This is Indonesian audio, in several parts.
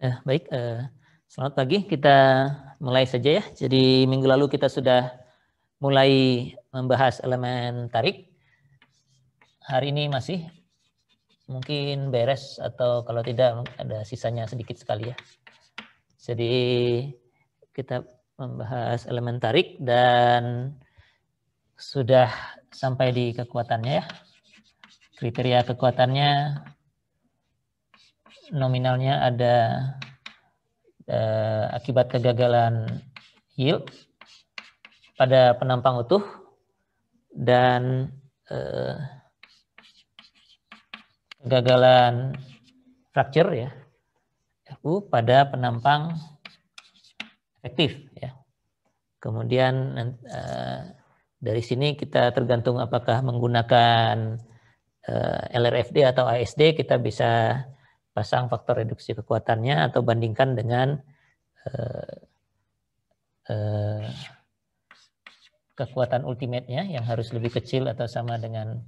Baik, selamat pagi. Kita mulai saja ya. Jadi minggu lalu kita sudah mulai membahas elemen tarik. Hari ini masih mungkin beres atau kalau tidak ada sisanya sedikit sekali ya. Jadi kita membahas elemen tarik dan sudah sampai di kekuatannya ya. Kriteria kekuatannya nominalnya ada akibat kegagalan yield pada penampang utuh dan kegagalan fracture ya FU pada penampang efektif ya. Kemudian dari sini kita tergantung apakah menggunakan LRFD atau ASD, kita bisa pasang faktor reduksi kekuatannya atau bandingkan dengan kekuatan ultimate-nya yang harus lebih kecil atau sama dengan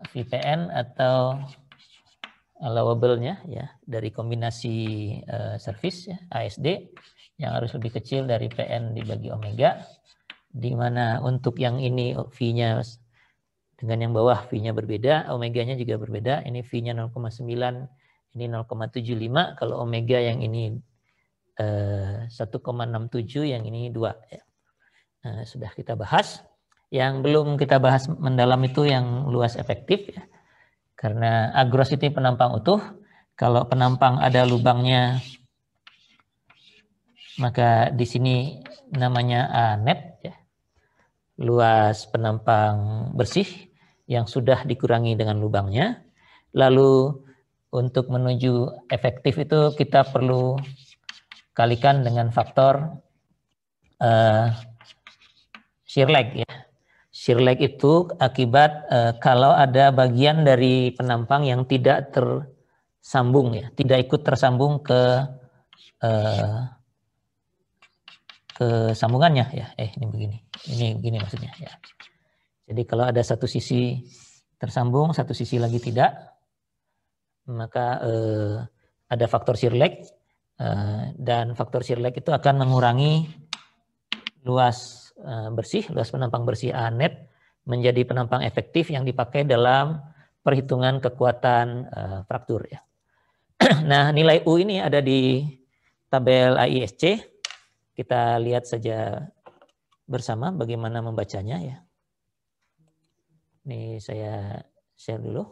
VPN atau allowable-nya ya dari kombinasi service ya, ASD yang harus lebih kecil dari PN dibagi omega, di mana untuk yang ini V-nya dengan yang bawah V-nya berbeda, omega-nya juga berbeda. Ini V-nya 0,9, ini 0,75. Kalau omega yang ini 1,67, yang ini 2. Ya. Sudah kita bahas. Yang belum kita bahas mendalam itu yang luas efektif. Ya. Karena agrosity penampang utuh, kalau penampang ada lubangnya, maka di sini namanya net. Ya. Luas penampang bersih yang sudah dikurangi dengan lubangnya. Lalu untuk menuju efektif itu kita perlu kalikan dengan faktor shear lag ya. Shear lag itu akibat kalau ada bagian dari penampang yang tidak tersambung ya, tidak ikut tersambung ke sambungannya ya. Ini begini. Ini begini maksudnya ya. Jadi kalau ada satu sisi tersambung, satu sisi lagi tidak, maka ada faktor shear lag dan faktor shear lag itu akan mengurangi luas bersih, luas penampang bersih A net menjadi penampang efektif yang dipakai dalam perhitungan kekuatan fraktur ya. Nah, nilai U ini ada di tabel AISC. Kita lihat saja bersama bagaimana membacanya ya. Ini saya share dulu.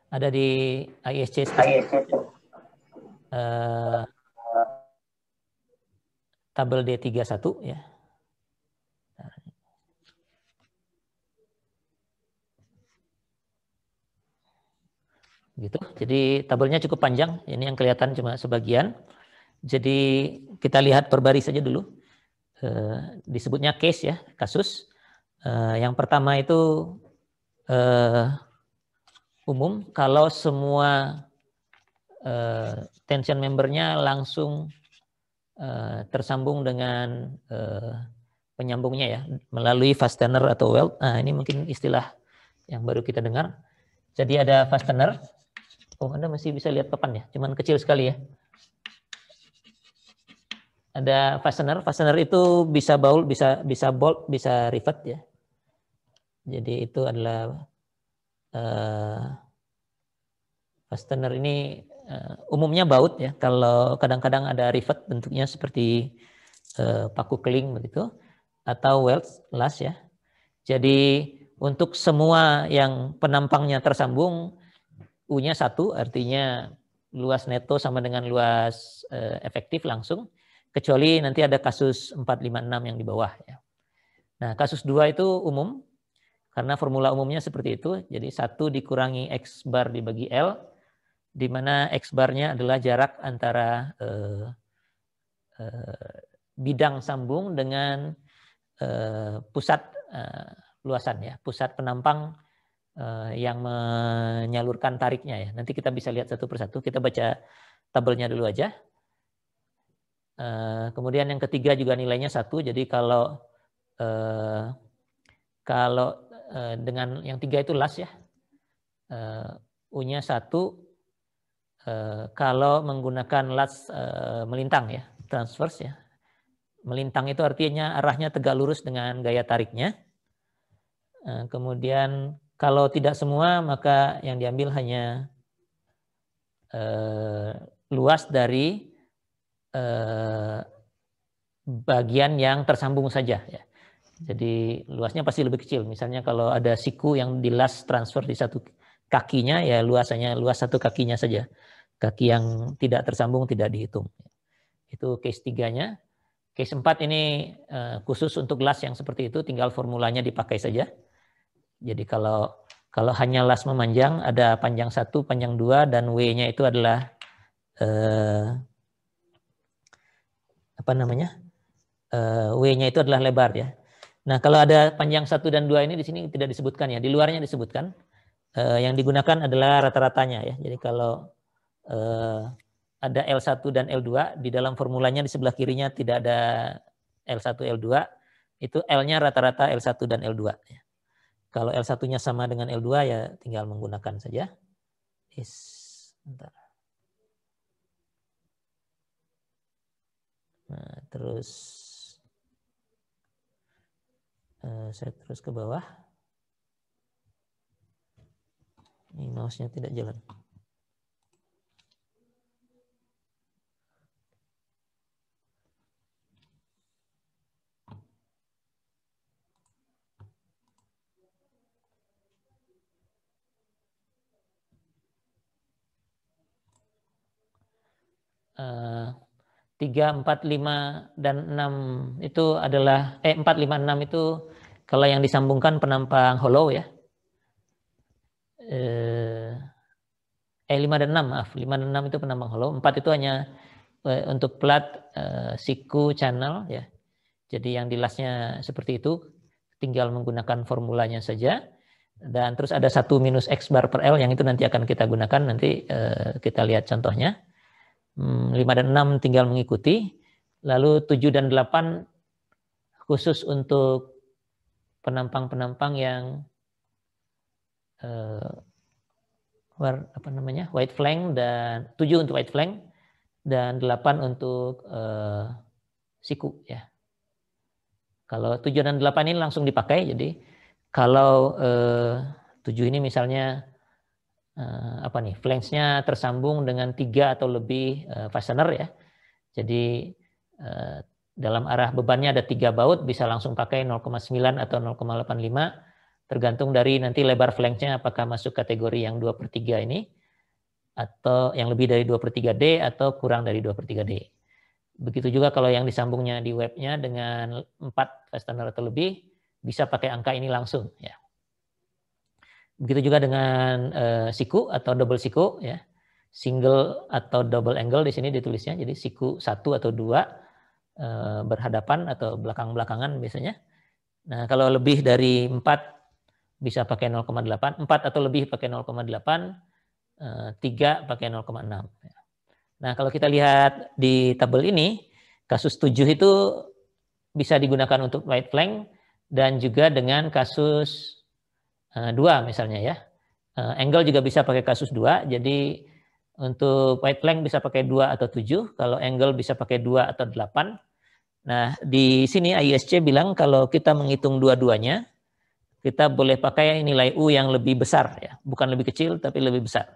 Ada di ISC tabel D31 ya. Gitu. Jadi tabelnya cukup panjang. Ini yang kelihatan cuma sebagian. Jadi kita lihat per baris saja dulu. Disebutnya case ya, kasus. Yang pertama itu umum kalau semua tension membernya langsung tersambung dengan penyambungnya ya melalui fastener atau weld. Nah, ini mungkin istilah yang baru kita dengar. Jadi ada fastener. Oh, Anda masih bisa lihat papan ya, cuman kecil sekali ya. Ada fastener. Fastener itu bisa bolt, bisa bolt, bisa rivet ya. Jadi itu adalah fastener ini umumnya baut ya. Kalau kadang-kadang ada rivet bentuknya seperti paku keling begitu atau weld las ya. Jadi untuk semua yang penampangnya tersambung U-nya 1 artinya luas neto sama dengan luas efektif langsung, kecuali nanti ada kasus 456 yang di bawah ya. Nah, kasus 2 itu umum karena formula umumnya seperti itu. Jadi 1 dikurangi X bar dibagi L, di mana X barnya adalah jarak antara bidang sambung dengan pusat luasan ya, pusat penampang yang menyalurkan tariknya ya. Nanti kita bisa lihat satu persatu. Kita baca tabelnya dulu aja. Kemudian yang ketiga juga nilainya 1. Jadi kalau dengan yang 3 itu las ya. U-nya 1 kalau menggunakan las melintang ya, transverse ya. Melintang itu artinya arahnya tegak lurus dengan gaya tariknya. Kemudian kalau tidak semua maka yang diambil hanya luas dari bagian yang tersambung saja ya. Jadi luasnya pasti lebih kecil. Misalnya kalau ada siku yang dilas transfer di satu kakinya ya luasannya luas satu kakinya saja. Kaki yang tidak tersambung tidak dihitung. Itu case 3-nya. Case 4 ini khusus untuk las yang seperti itu tinggal formulanya dipakai saja. Jadi kalau hanya las memanjang ada panjang 1, panjang 2 dan W-nya itu adalah W-nya itu adalah lebar ya. Nah, kalau ada panjang 1 dan 2 ini di sini tidak disebutkan ya, di luarnya disebutkan. Yang digunakan adalah rata-ratanya ya. Jadi kalau ada L1 dan L2, di dalam formulanya di sebelah kirinya tidak ada L1, L2, itu L-nya rata-rata L1 dan L2 ya. Kalau L1-nya sama dengan L2 ya tinggal menggunakan saja. Bentar. Nah, terus saya terus ke bawah. Ini mouse-nya tidak jalan. Uh, 3, 4, 5, dan 6 itu adalah 4, 5, 6 itu kalau yang disambungkan penampang hollow ya. 5 dan 6 maaf. 5 dan 6 itu penampang hollow. 4 itu hanya untuk plat siku channel ya. Jadi yang dilasnya seperti itu tinggal menggunakan formulanya saja. Dan terus ada 1 minus X bar per L yang itu nanti akan kita gunakan. Nanti kita lihat contohnya. 5 dan 6 tinggal mengikuti. Lalu 7 dan 8 khusus untuk penampang-penampang yang white flank dan 7 untuk white flank dan 8 untuk siku ya. Kalau 7 dan 8 ini langsung dipakai. Jadi kalau 7 ini misalnya flanksnya tersambung dengan 3 atau lebih fastener ya. Jadi dalam arah bebannya ada 3 baut, bisa langsung pakai 0,9 atau 0,85 tergantung dari nanti lebar flanknya apakah masuk kategori yang 2/3 ini atau yang lebih dari 2/3D atau kurang dari 2/3D. Begitu juga kalau yang disambungnya di webnya dengan 4 fastener atau lebih bisa pakai angka ini langsung ya. Begitu juga dengan siku atau double siku ya. Single atau double angle di sini ditulisnya. Jadi siku 1 atau 2 berhadapan atau belakang-belakangan biasanya. Nah, kalau lebih dari 4 bisa pakai 0,8, 4 atau lebih pakai 0,8, 3 pakai 0,6. Nah, kalau kita lihat di tabel ini, kasus 7 itu bisa digunakan untuk white flank dan juga dengan kasus 2 misalnya ya. Angle juga bisa pakai kasus 2, jadi untuk white flank bisa pakai 2 atau 7, kalau angle bisa pakai 2 atau 8. Nah, di sini ISC bilang kalau kita menghitung dua-duanya, kita boleh pakai nilai U yang lebih besar ya, bukan lebih kecil tapi lebih besar.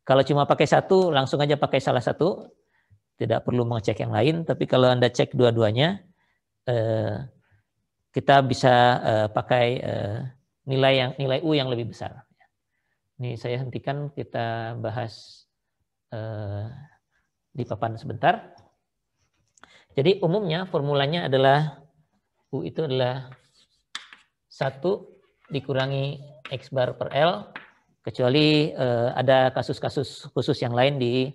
Kalau cuma pakai 1, langsung aja pakai salah satu, tidak perlu mengecek yang lain. Tapi kalau Anda cek dua-duanya, kita bisa pakai nilai U yang lebih besar. Ini saya hentikan, kita bahas di papan sebentar. Jadi umumnya formulanya adalah U itu adalah 1 dikurangi X bar per L, kecuali ada kasus-kasus khusus yang lain di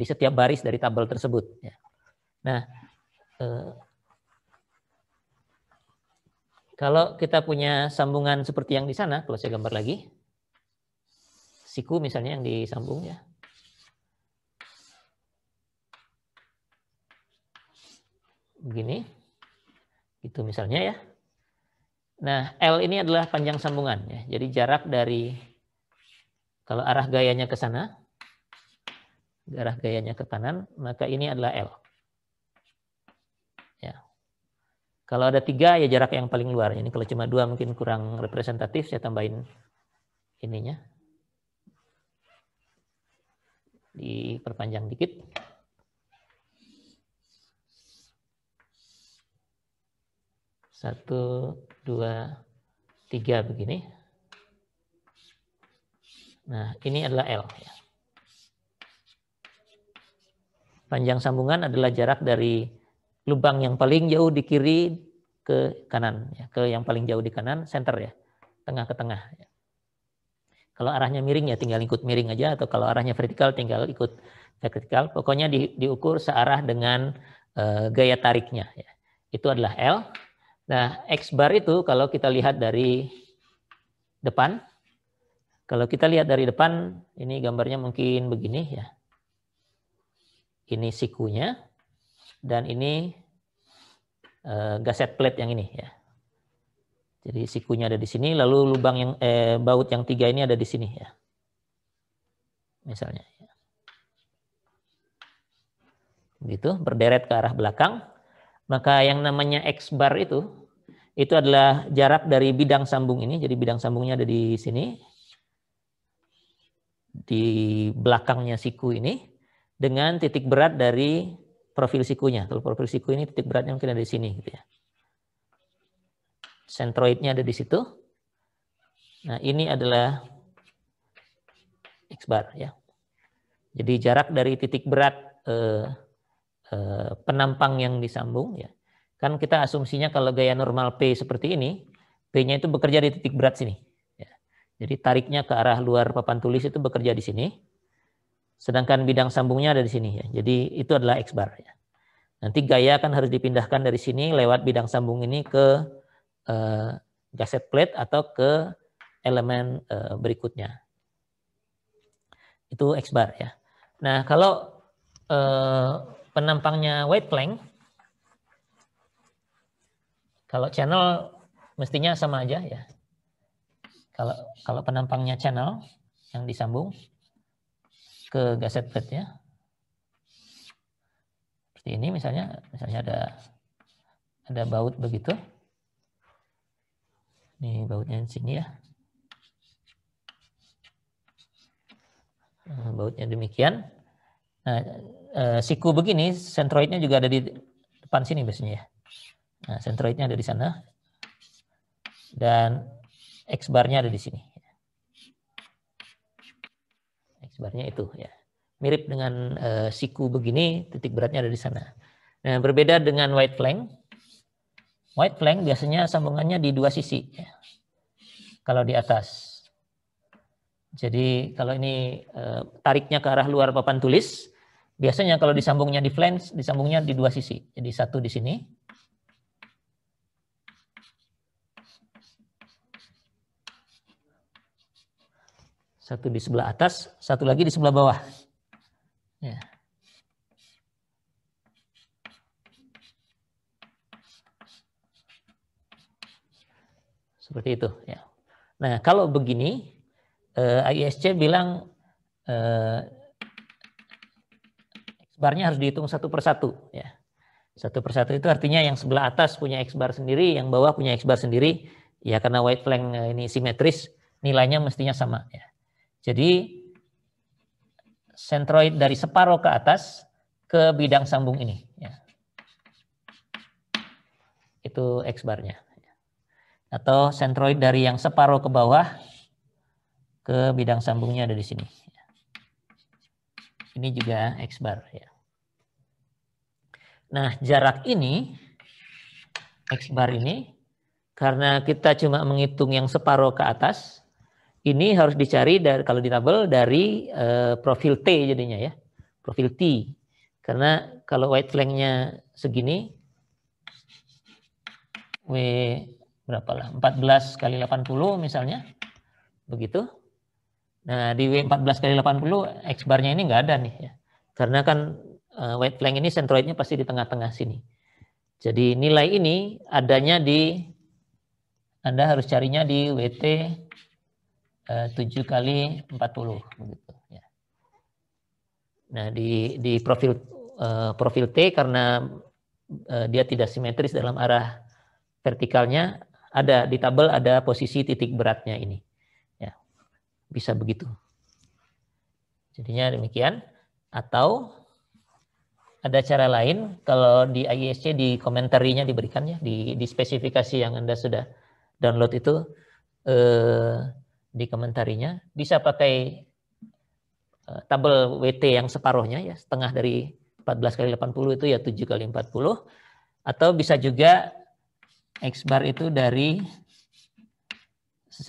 setiap baris dari tabel tersebut. Nah, kalau kita punya sambungan seperti yang di sana, kalau saya gambar lagi, siku misalnya yang disambung ya. Begini, gitu misalnya ya. Nah, L ini adalah panjang sambungan ya. Jadi jarak dari kalau arah gayanya ke sana, arah gayanya ke kanan, maka ini adalah L. Ya. Kalau ada 3 ya jarak yang paling luar. Ini kalau cuma 2 mungkin kurang representatif, saya tambahin ininya. Diperpanjang dikit. Satu, 2, 3 begini. Nah, ini adalah L. Panjang sambungan adalah jarak dari lubang yang paling jauh di kiri ke kanan, ya, ke yang paling jauh di kanan, center ya, tengah ke tengah. Ya. Kalau arahnya miring ya tinggal ikut miring aja, atau kalau arahnya vertikal tinggal ikut vertikal. Pokoknya diukur searah dengan gaya tariknya. Ya. Itu adalah L. Nah, X bar itu kalau kita lihat dari depan, kalau kita lihat dari depan, ini gambarnya mungkin begini ya. Ini sikunya, dan ini gasket plate yang ini ya. Jadi sikunya ada di sini, lalu lubang yang baut yang 3 ini ada di sini ya. Misalnya. Begitu, berderet ke arah belakang. Maka yang namanya X bar itu adalah jarak dari bidang sambung ini. Jadi bidang sambungnya ada di sini. Di belakangnya siku ini. Dengan titik berat dari profil sikunya. Kalau profil siku ini titik beratnya mungkin ada di sini. Gitu ya. Sentroidnya ada di situ. Nah ini adalah X bar ya. Jadi jarak dari titik berat penampang yang disambung ya. Kan kita asumsinya kalau gaya normal P seperti ini, P-nya itu bekerja di titik berat sini. Ya. Jadi tariknya ke arah luar papan tulis itu bekerja di sini. Sedangkan bidang sambungnya ada di sini ya. Jadi itu adalah X bar ya. Nanti gaya kan harus dipindahkan dari sini lewat bidang sambung ini ke gasket plate atau ke elemen berikutnya. Itu X bar ya. Nah, kalau penampangnya white plank, kalau channel mestinya sama aja ya. Kalau penampangnya channel yang disambung ke gasket plate-nya seperti ini misalnya ada baut begitu. Ini bautnya di sini ya. Bautnya demikian. Nah, siku begini, sentroidnya juga ada di depan sini biasanya ya. Nah, sentroidnya ada di sana. Dan X barnya ada di sini. X barnya itu ya. Mirip dengan siku begini, titik beratnya ada di sana. Nah, berbeda dengan white plank. White plank biasanya sambungannya di 2 sisi ya. Kalau di atas. Jadi kalau ini tariknya ke arah luar papan tulis, biasanya kalau disambungnya di flange, disambungnya di 2 sisi. Jadi satu di sini. Satu di sebelah atas, satu lagi di sebelah bawah. Ya. Seperti itu. Ya. Nah, kalau begini, IISC bilang X barnya harus dihitung satu persatu. Ya. Satu persatu itu artinya yang sebelah atas punya X bar sendiri, yang bawah punya X bar sendiri. Ya karena white plank ini simetris, nilainya mestinya sama. Ya. Jadi sentroid dari separuh ke atas ke bidang sambung ini. Ya. Itu X barnya. Atau sentroid dari yang separuh ke bawah ke bidang sambungnya ada di sini. Ini juga X bar. Ya. Nah jarak ini, X bar ini, karena kita cuma menghitung yang separuh ke atas, ini harus dicari dari, kalau di tabel dari profil T jadinya ya, profil T. Karena kalau white flanknya segini, W berapa lah, 14 kali 80 misalnya, begitu. Nah di W 14 kali 80 X barnya ini nggak ada nih ya, karena kan white flank ini sentroidnya pasti di tengah-tengah sini. Jadi nilai ini adanya di Anda harus carinya di WT 7 kali 40 begitu ya. Nah, di profil T karena dia tidak simetris dalam arah vertikalnya, ada di tabel ada posisi titik beratnya ini. Ya. Bisa begitu. Jadinya demikian. Atau ada cara lain, kalau di IISC di komentarinya diberikan ya, di spesifikasi yang Anda sudah download itu di komentarinya bisa pakai tabel WT yang separuhnya ya, setengah dari 14 kali 80 itu ya 7 kali 40, atau bisa juga X bar itu dari Z,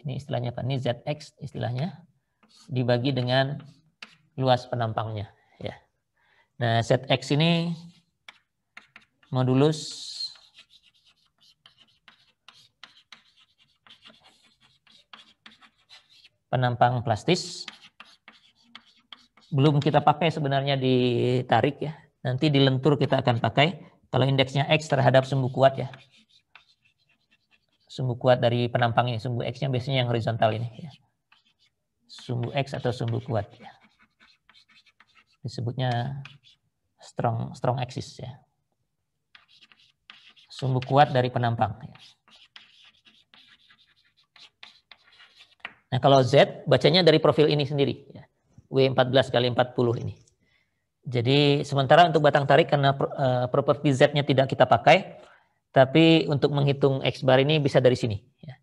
ini istilahnya apa? Ini ZX istilahnya, dibagi dengan luas penampangnya ya. Nah, ZX ini modulus penampang plastis. Belum kita pakai sebenarnya ditarik ya. Nanti di lentur kita akan pakai. Kalau indeksnya X terhadap sumbu kuat ya. Sumbu kuat dari penampang ini. Sumbu X-nya biasanya yang horizontal ini ya. Sumbu X atau sumbu kuat ya. Disebutnya strong axis ya. Sumbu kuat dari penampang ya. Nah, kalau Z bacanya dari profil ini sendiri ya. W14 kali 40 ini. Jadi sementara untuk batang tarik karena properti Z-nya tidak kita pakai, tapi untuk menghitung X bar ini bisa dari sini ya.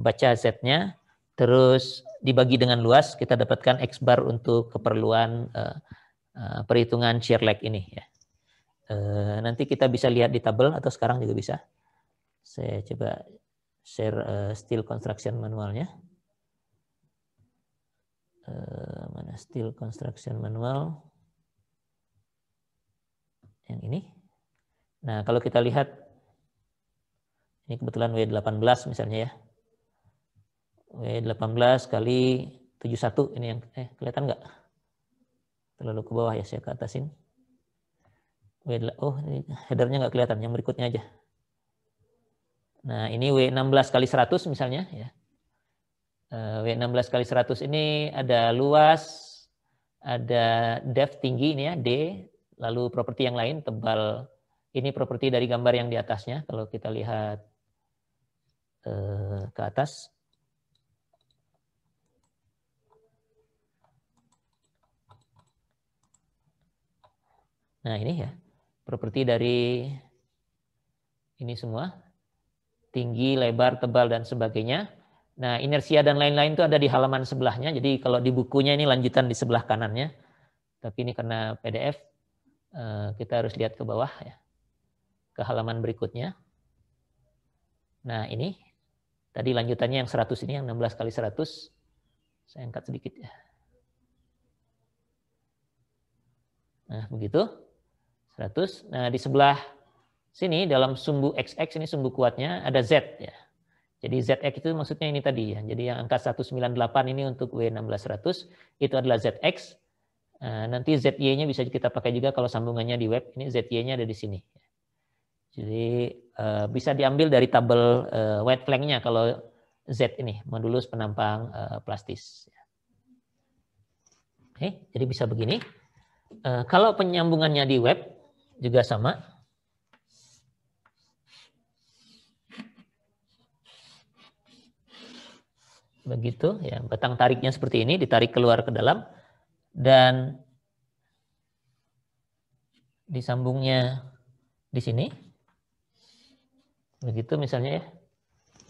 Baca Z-nya terus dibagi dengan luas, kita dapatkan X bar untuk keperluan perhitungan shear lag ini ya. Nanti kita bisa lihat di tabel atau sekarang juga bisa. Saya coba share steel construction manualnya. Mana steel construction manual yang ini. Nah, kalau kita lihat ini kebetulan W18 misalnya ya. W18 kali 71 ini yang kelihatan nggak? Terlalu ke bawah ya, saya ke atasin. Oh, ini headernya nggak kelihatan, yang berikutnya aja. Nah, ini W16 kali 100 misalnya ya. W16 kali 100 ini ada luas, ada depth tinggi ini ya, D, lalu properti yang lain tebal. Ini properti dari gambar yang di atasnya. Kalau kita lihat ke atas. Nah, ini ya, properti dari ini semua. Tinggi, lebar, tebal, dan sebagainya. Nah, inersia dan lain-lain itu ada di halaman sebelahnya. Jadi kalau di bukunya ini lanjutan di sebelah kanannya. Tapi ini karena PDF, kita harus lihat ke bawah ya. Ke halaman berikutnya. Nah, ini. Tadi lanjutannya yang 100 ini, yang 16 kali 100. Saya angkat sedikit ya. Nah, begitu. 100. Nah, di sebelah sini dalam sumbu XX ini sumbu kuatnya ada Z ya. Jadi ZX itu maksudnya ini tadi ya. Jadi yang angka 198 ini untuk W1600 itu adalah ZX. Nanti ZY-nya bisa kita pakai juga kalau sambungannya di web. Ini ZY-nya ada di sini. Jadi bisa diambil dari tabel wide flank-nya kalau Z ini modulus penampang plastis. Oke, jadi bisa begini. Kalau penyambungannya di web juga sama. Begitu ya, batang tariknya seperti ini, ditarik keluar ke dalam dan disambungnya di sini. Begitu misalnya ya,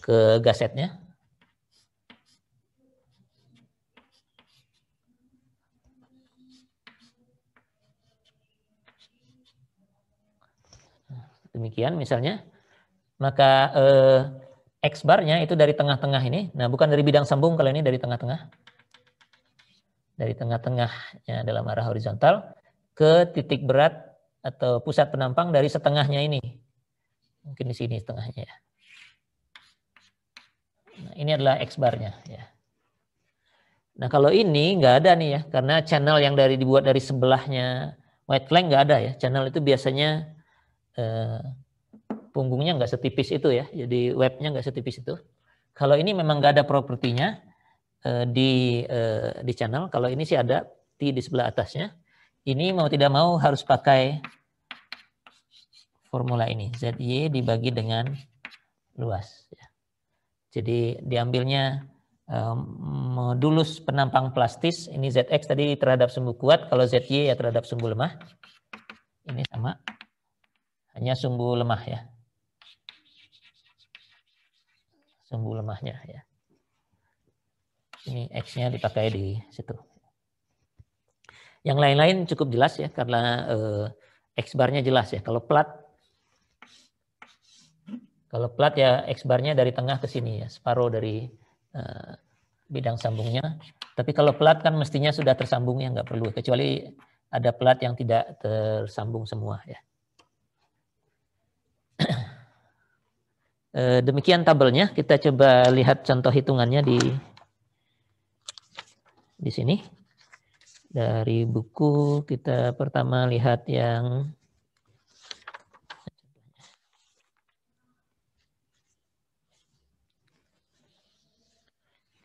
ke gasetnya. Demikian misalnya. Maka X barnya itu dari tengah-tengah ini. Nah, bukan dari bidang sambung, kalau ini dari tengah-tengah. Dari tengah-tengahnya dalam arah horizontal ke titik berat atau pusat penampang dari setengahnya ini. Mungkin di sini setengahnya ya. Nah, ini adalah X barnya ya. Nah, kalau ini nggak ada nih ya, karena channel yang dibuat dari sebelahnya white flank nggak ada ya. Channel itu biasanya punggungnya nggak setipis itu ya, jadi webnya nggak setipis itu. Kalau ini memang nggak ada propertinya di channel, kalau ini sih ada T di sebelah atasnya. Ini mau tidak mau harus pakai formula ini, ZY dibagi dengan luas. Jadi diambilnya modulus penampang plastis, ini ZX tadi terhadap sumbu kuat, kalau ZY ya terhadap sumbu lemah. Ini sama, hanya sumbu lemah ya. Sumbu lemahnya ya. Ini X-nya dipakai di situ. Yang lain-lain cukup jelas ya, karena X-bar-nya jelas ya. Kalau plat ya X-bar-nya dari tengah ke sini ya, separuh dari bidang sambungnya. Tapi kalau plat kan mestinya sudah tersambung ya, nggak perlu. Kecuali ada plat yang tidak tersambung semua ya. Demikian tabelnya. Kita coba lihat contoh hitungannya di sini. Dari buku kita pertama lihat yang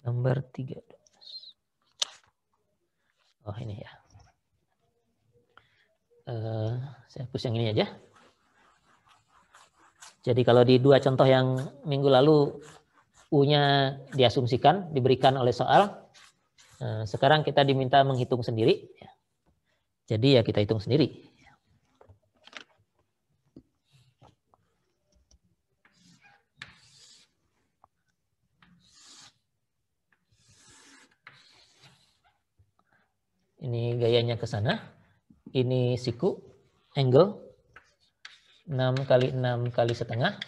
nomor 13. Oh ini ya. Saya hapus yang ini aja. Jadi kalau di dua contoh yang minggu lalu U-nya diasumsikan, diberikan oleh soal. Sekarang kita diminta menghitung sendiri. Jadi ya kita hitung sendiri. Ini gayanya ke sana. Ini siku, angle. 6 kali 6 kali setengah.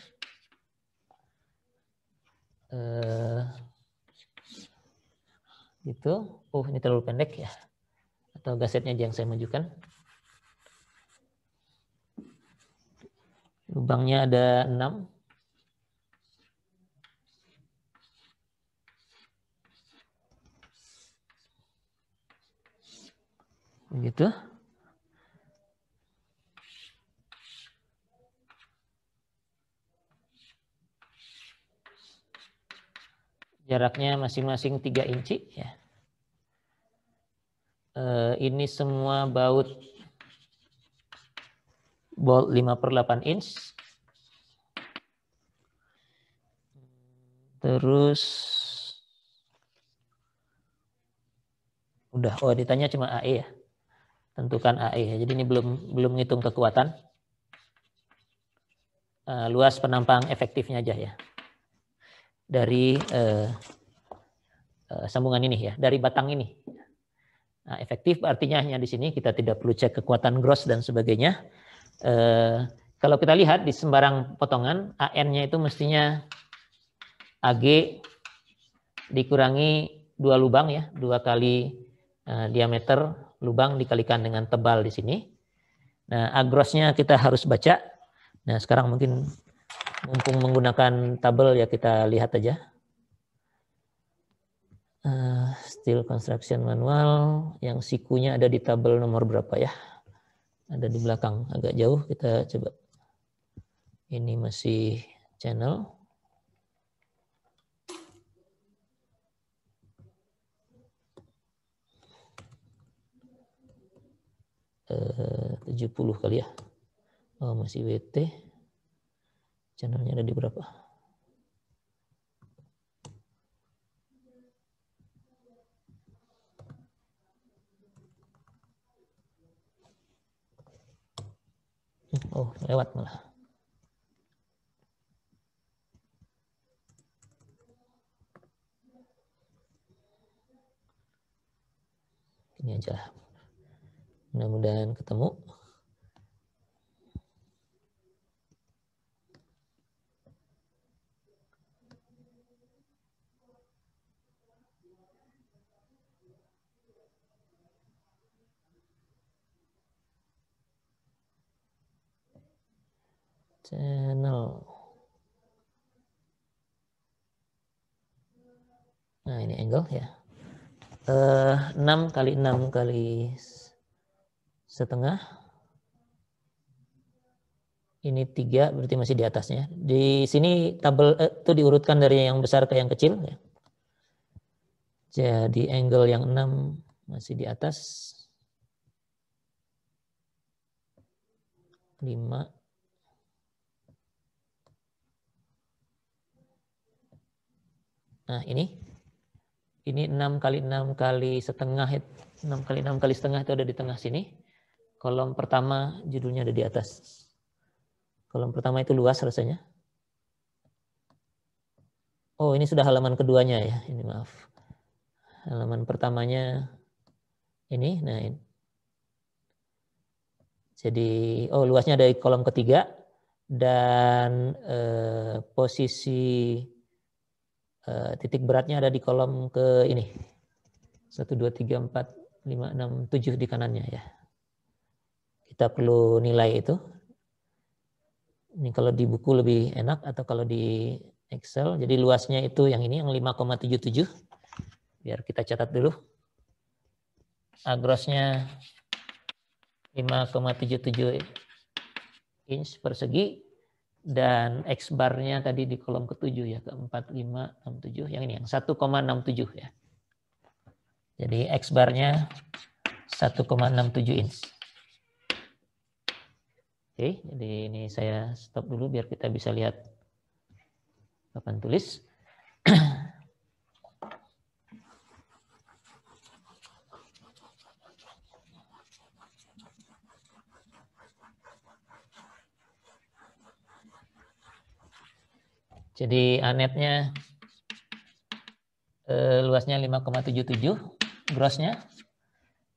Gitu. Ini terlalu pendek ya. Atau gasetnya aja yang saya majukan. Lubangnya ada 6. Begitu. Jaraknya masing-masing 3 inci ya. Ini semua baut bolt 5/8 inch. Terus udah, ditanya cuma AE ya. Tentukan AE. Jadi ini belum ngitung kekuatan. Luas penampang efektifnya aja ya. Dari sambungan ini ya, dari batang ini. Nah, efektif artinya hanya di sini, kita tidak perlu cek kekuatan gross dan sebagainya. Kalau kita lihat di sembarang potongan, AN-nya itu mestinya AG dikurangi 2 lubang ya, 2 kali diameter lubang dikalikan dengan tebal di sini. Nah, A gross-nya kita harus baca. Nah, sekarang mungkin mumpung menggunakan tabel ya kita lihat aja. Steel construction manual yang sikunya ada di tabel nomor berapa ya? Ada di belakang, agak jauh, kita coba. Ini masih channel. 70 kali ya. Masih WT. Channelnya ada di berapa? Lewat malah. Ini aja. Mudah-mudahan ketemu. Channel. Nah, ini angle ya. 6 kali 6 kali setengah. Ini 3 berarti masih di atasnya. Di sini tabel itu diurutkan dari yang besar ke yang kecil. Ya. Jadi angle yang 6 masih di atas. 5. Nah ini 6 kali 6 kali setengah, 6 kali 6 kali setengah itu ada di tengah sini. Kolom pertama judulnya ada di atas. Kolom pertama itu luas rasanya. Oh, ini sudah halaman keduanya ya. Ini maaf. Halaman pertamanya ini. Nah, ini. Jadi, luasnya dari kolom ketiga dan posisi titik beratnya ada di kolom ke ini. 1, 2, 3, 4, 5, 6, 7 di kanannya ya. Kita perlu nilai itu. Ini kalau di buku lebih enak atau kalau di Excel. Jadi luasnya itu yang ini, yang 5,77. Biar kita catat dulu. Agrosnya 5,77 inch persegi. Dan X bar-nya tadi di kolom ke-7 ya, ke 4, 5, 6, 7. Yang ini, yang 1,67 ya. Jadi X bar-nya 1,67 inch. Oke, jadi ini saya stop dulu biar kita bisa lihat papan tulis. Jadi anetnya luasnya 5,77 grossnya.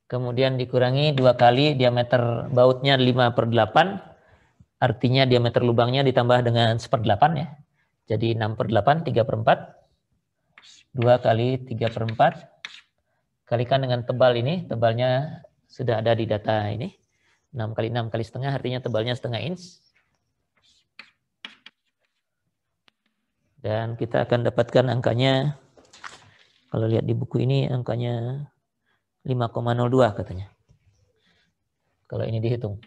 Kemudian dikurangi 2 kali diameter bautnya 5/8. Artinya diameter lubangnya ditambah dengan 1/8 ya. Jadi 6/8, 3/4. 2 kali 3/4. Kalikan dengan tebal ini. Tebalnya sudah ada di data ini. 6 kali 6 kali setengah artinya tebalnya setengah inch. Dan kita akan dapatkan angkanya, kalau lihat di buku ini angkanya 5,02 katanya. Kalau ini dihitung.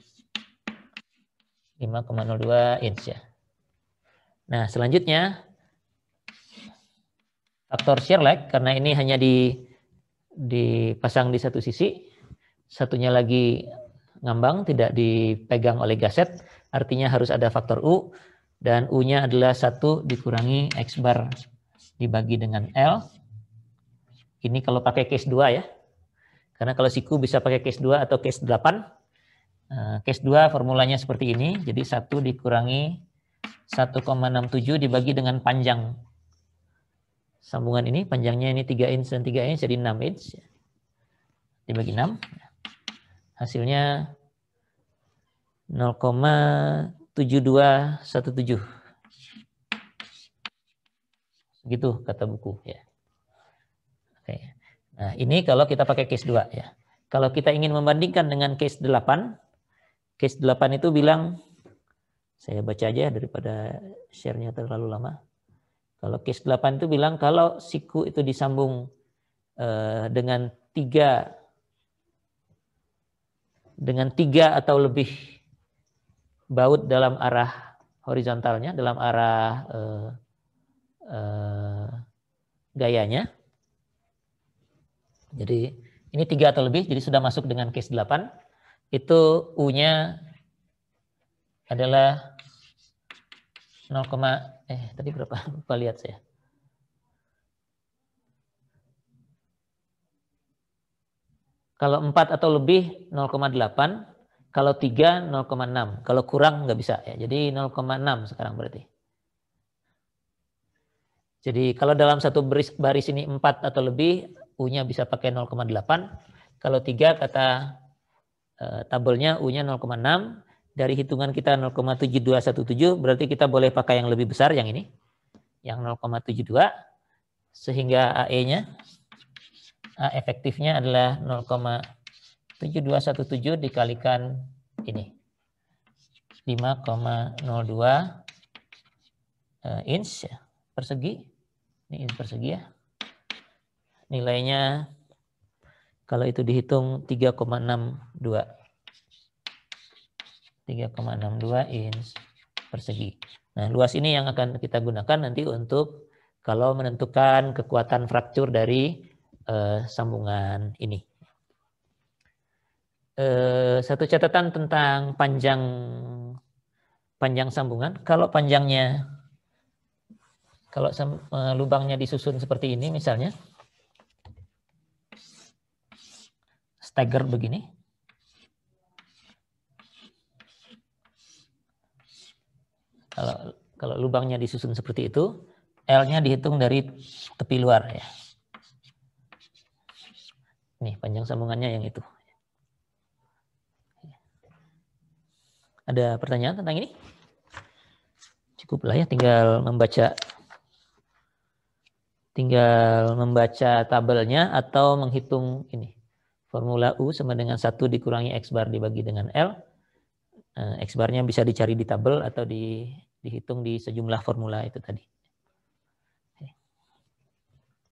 5,02 inch ya. Nah, selanjutnya faktor shear lag, karena ini hanya dipasang di satu sisi, satunya lagi ngambang, tidak dipegang oleh gaset, artinya harus ada faktor U, dan U-nya adalah 1 dikurangi X bar dibagi dengan L. Ini kalau pakai case 2 ya. Karena kalau siku bisa pakai case 2 atau case 8. Case 2 formulanya seperti ini. Jadi 1 dikurangi 1,67 dibagi dengan panjang sambungan ini. Panjangnya ini 3 inch dan 3 inch jadi 6 inch. Dibagi 6. Hasilnya 0,7217. Gitu kata buku ya. Oke. Nah, ini kalau kita pakai case 2 ya. Kalau kita ingin membandingkan dengan case 8, case 8 itu bilang, saya baca aja daripada share-nya terlalu lama. Kalau case 8 itu bilang kalau siku itu disambung dengan 3 atau lebih baut dalam arah horizontalnya, dalam arah gayanya. Jadi ini 3 atau lebih, jadi sudah masuk dengan case 8. Itu U-nya adalah 0, tadi berapa? Lupa lihat saya. Kalau 4 atau lebih 0,8, kalau 3 0,6, kalau kurang nggak bisa ya. Jadi 0,6 sekarang berarti. Jadi kalau dalam satu baris ini 4 atau lebih, U-nya bisa pakai 0,8. Kalau 3 kata tabelnya U-nya 0,6. Dari hitungan kita 0,7217 berarti kita boleh pakai yang lebih besar yang ini. Yang 0,72 sehingga AE-nya efektifnya adalah 0,7217 dikalikan ini 5,02 inch persegi. Ini inch persegi ya. Nilainya kalau itu dihitung 3,62 inch persegi. Nah, luas ini yang akan kita gunakan nanti untuk kalau menentukan kekuatan fraktur dari sambungan ini. Satu catatan tentang panjang sambungan. Kalau panjangnya, kalau lubangnya disusun seperti ini misalnya, stagger begini. Kalau lubangnya disusun seperti itu, L-nya dihitung dari tepi luar ya. Nih panjang sambungannya yang itu. Ada pertanyaan tentang ini? Cukuplah ya, tinggal membaca tabelnya atau menghitung ini. Formula U sama dengan 1 dikurangi X bar dibagi dengan L. X barnya bisa dicari di tabel atau dihitung di sejumlah formula itu tadi.